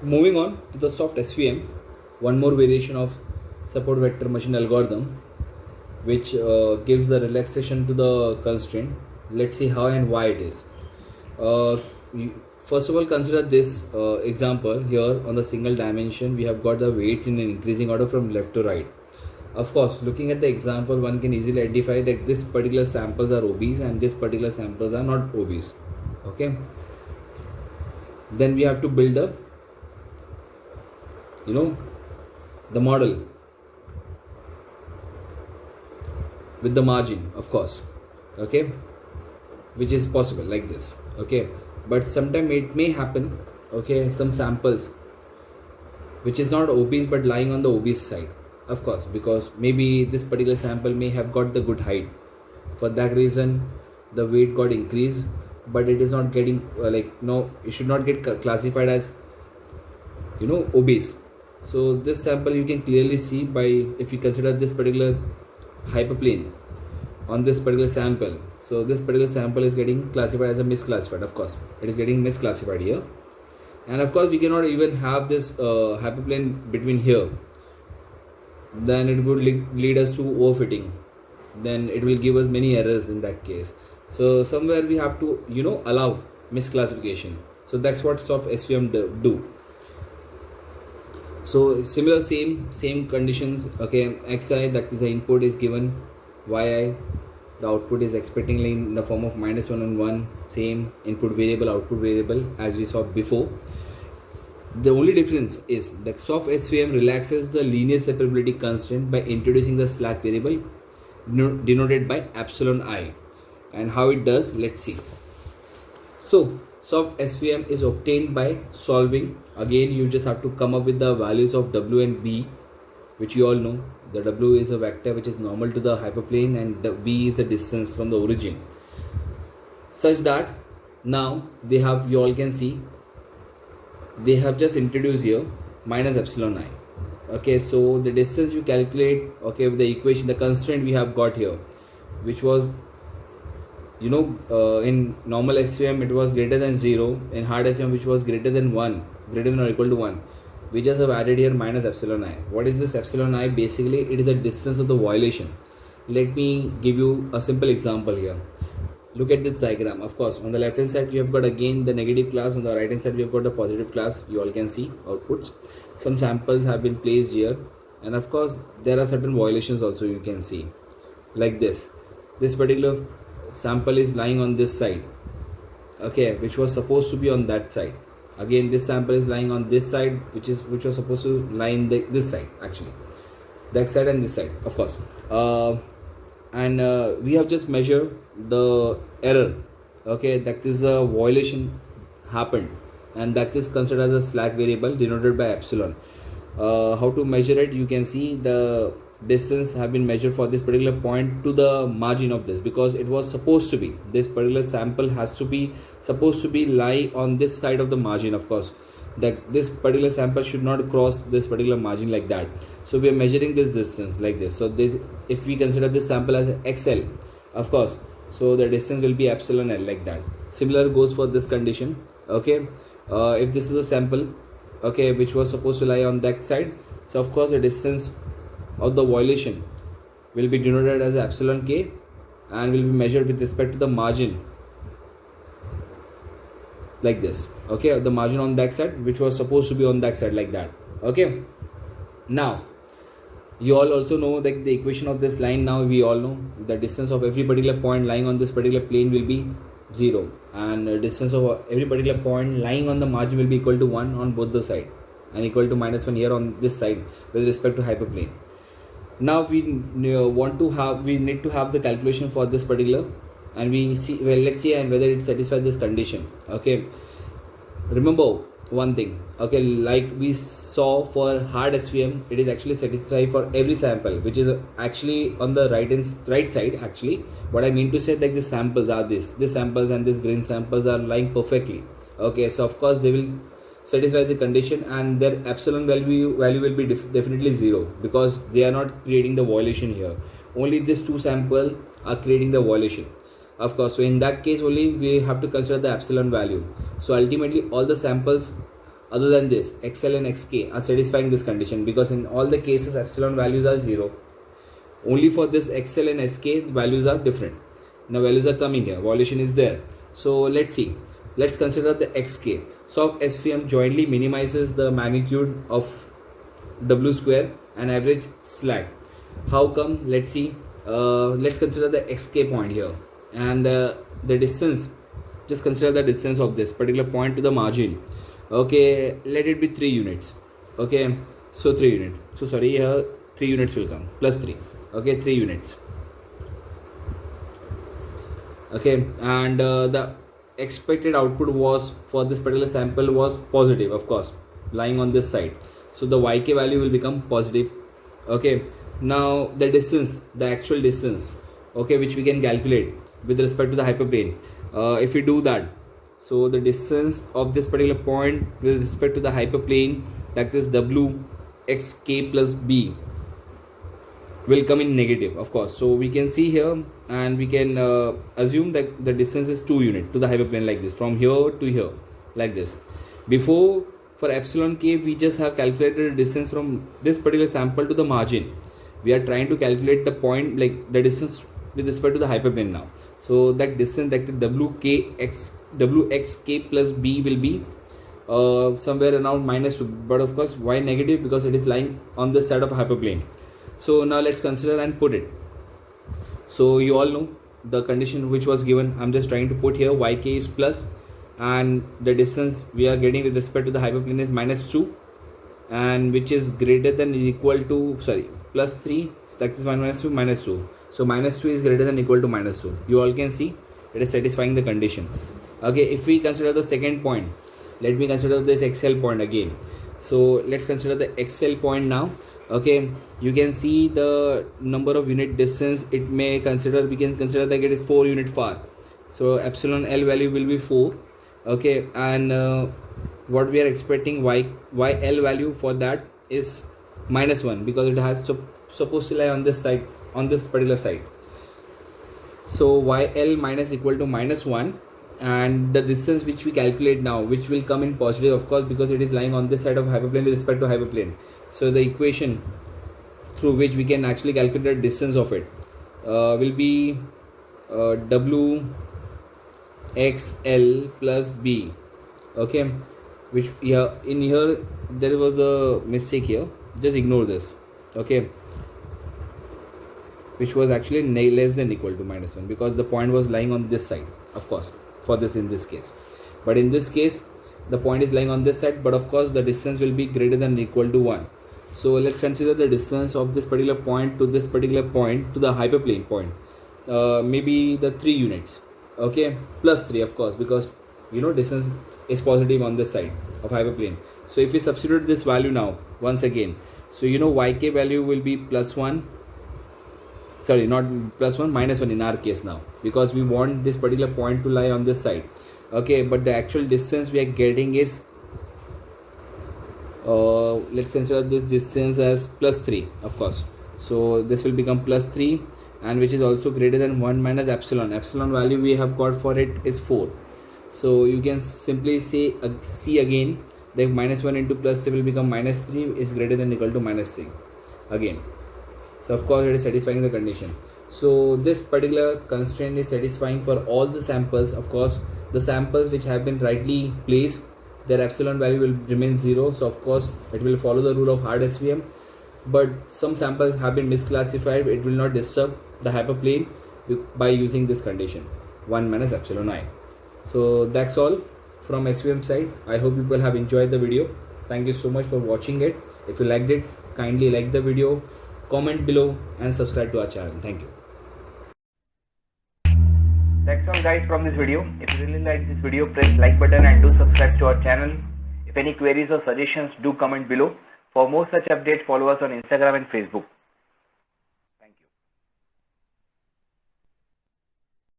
Moving on to the soft SVM, one more variation of support vector machine algorithm, which gives the relaxation to the constraint. Let's see how and why it is. Uh, First of all, consider this example here on the single dimension. We have got the weights in an increasing order from left to right. Of course, looking at the example, one can easily identify that this particular samples are obese and this particular samples are not obese. Okay. Then we have to build a, the model with the margin, of course. Okay, which is possible like this. Okay, but sometime it may happen, okay, some samples which is not obese but lying on the obese side, of course, because maybe this particular sample may have got the good height. For that reason the weight got increased, but it is not getting it should not get classified as obese. So this sample you can clearly see by, if you consider this particular hyperplane on this particular sample. So this particular sample is getting classified as a misclassified. Of course, it is getting misclassified here, and of course we cannot even have this hyperplane between here. Then it would lead us to overfitting. Then it will give us many errors in that case. So somewhere we have to allow misclassification. So that's what soft SVM do. So similar same conditions. Okay, xi, that is the input, is given, yi, the output is expectingly in the form of -1 and 1, same input variable, output variable as we saw before. The only difference is that soft SVM relaxes the linear separability constraint by introducing the slack variable denoted by epsilon I. And how it does, let's see. So soft SVM is obtained by solving. Again, you just have to come up with the values of w and b, which you all know. The w is a vector which is normal to the hyperplane, and the b is the distance from the origin, such that now they have, you all can see, they have just introduced here minus epsilon I. Okay, so the distance you calculate, okay, with the equation, the constraint we have got here, which was in normal SVM it was greater than 0, in hard SVM which was greater than 1, greater than or equal to 1, we just have added here minus epsilon I. What is this epsilon I? Basically it is a distance of the violation. Let me give you a simple example here. Look at this diagram. Of course, on the left hand side we have got again the negative class, on the right hand side we have got the positive class. You all can see outputs. Some samples have been placed here, and of course there are certain violations also, you can see, like this particular sample is lying on this side, okay, which was supposed to be on that side. Again, this sample is lying on this side, which was supposed to lie in this side, actually that side and this side, of course. And we have just measured the error, okay, that is a violation happened, and that is considered as a slack variable denoted by epsilon. How to measure it? You can see the distance have been measured for this particular point to the margin of this, because it was supposed to be, this particular sample has to be supposed to be lie on this side of the margin. Of course, that this particular sample should not cross this particular margin like that. So we are measuring this distance like this. So this, if we consider this sample as XL, of course, so the distance will be epsilon L, like that. Similar goes for this condition. Okay, if this is a sample, okay, which was supposed to lie on that side, so of course the distance of the violation will be denoted as epsilon K, and will be measured with respect to the margin, like this. Okay, the margin on that side which was supposed to be on that side, like that. Okay, now you all also know that the equation of this line, now we all know the distance of every particular point lying on this particular plane will be 0, and the distance of every particular point lying on the margin will be equal to 1 on both the side, and equal to -1 here on this side with respect to hyperplane. Now we need to have the calculation for this particular, and we see, well, let's see and whether it satisfies this condition. Okay, remember one thing, okay, like we saw for hard SVM, it is actually satisfied for every sample, which is actually on the right side. Actually, what I mean to say, like the samples are this samples and this green samples are lying perfectly. Okay, so of course they will satisfy the condition, and their epsilon value will be definitely 0, because they are not creating the violation here. Only these two samples are creating the violation, of course. So in that case only we have to consider the epsilon value. So ultimately all the samples other than this, XL and XK are satisfying this condition, because in all the cases epsilon values are 0. Only for this XL and SK values are different. Now values are coming here, evolution is there. So let's see, let's consider the XK. So SVM jointly minimizes the magnitude of W square and average slack. How come? Let's see. Let's consider the XK point here, and the distance, just consider the distance of this particular point to the margin. Okay, let it be 3 units. Okay, so 3 units, so sorry, here 3 units will come, plus 3. Okay, 3 units. Okay, and the expected output was for this particular sample was positive, of course, lying on this side, so the YK value will become positive. Okay, now the distance, the actual distance, okay, which we can calculate with respect to the hyperplane. If we do that, so the distance of this particular point with respect to the hyperplane, that is W XK plus B, will come in negative, of course. So we can see here, and we can assume that the distance is 2 unit to the hyperplane, like this, from here to here, like this. Before, for epsilon k, we just have calculated the distance from this particular sample to the margin. We are trying to calculate the point, like the distance with respect to the hyperplane now. So that distance, that the WXK plus B will be somewhere around -2, but of course why negative? Because it is lying on the side of a hyperplane. So now let's consider and put it. So you all know the condition which was given. I'm just trying to put here YK is plus, and the distance we are getting with respect to the hyperplane is -2, and which is greater than or equal to, sorry, plus 3, so that is 1 minus 2 minus 2. So -2 is greater than or equal to -2. You all can see it is satisfying the condition. Okay, if we consider the second point, let me consider this XL point again. So let's consider the XL point now. Okay, you can see the number of unit distance it may consider. We can consider that it is 4 unit far, so epsilon L value will be 4. Okay, and what we are expecting YL value for that is -1, because it has supposed to lie on this side, on this particular side. So YL minus equal to -1, and the distance which we calculate now, which will come in positive, of course, because it is lying on this side of hyperplane with respect to hyperplane. So the equation through which we can actually calculate the distance of it will be W XL plus B. Okay, which here, in here there was a mistake here, just ignore this. Okay, which was actually less than equal to -1, because the point was lying on this side, of course, for this in this case. But in this case the point is lying on this side, but of course the distance will be greater than or equal to 1. So let's consider the distance of this particular point to this particular point, to the hyperplane point, maybe the 3 units. Okay, plus 3, of course, because you know distance is positive on this side of hyperplane. So if we substitute this value now once again, so you know YK value will be +1, sorry, not +1, -1 in our case now, because we want this particular point to lie on this side. Okay, but the actual distance we are getting is let's consider this distance as +3, of course. So this will become +3, and which is also greater than 1 minus epsilon. Epsilon value we have got for it is 4. So you can simply say see again that -1 into +3 will become -3 is greater than or equal to -3 again. So of course it is satisfying the condition. So this particular constraint is satisfying for all the samples. Of course, the samples which have been rightly placed, their epsilon value will remain 0. So of course it will follow the rule of hard SVM. But some samples have been misclassified. It will not disturb the hyperplane by using this condition, 1 minus epsilon I. So that's all from SVM side. I hope people have enjoyed the video. Thank you so much for watching it. If you liked it, kindly like the video, comment below, and subscribe to our channel. Thank you. That's all guys from this video. If you really like this video, press like button and do subscribe to our channel. If any queries or suggestions, do comment below. For more such updates, follow us on Instagram and Facebook.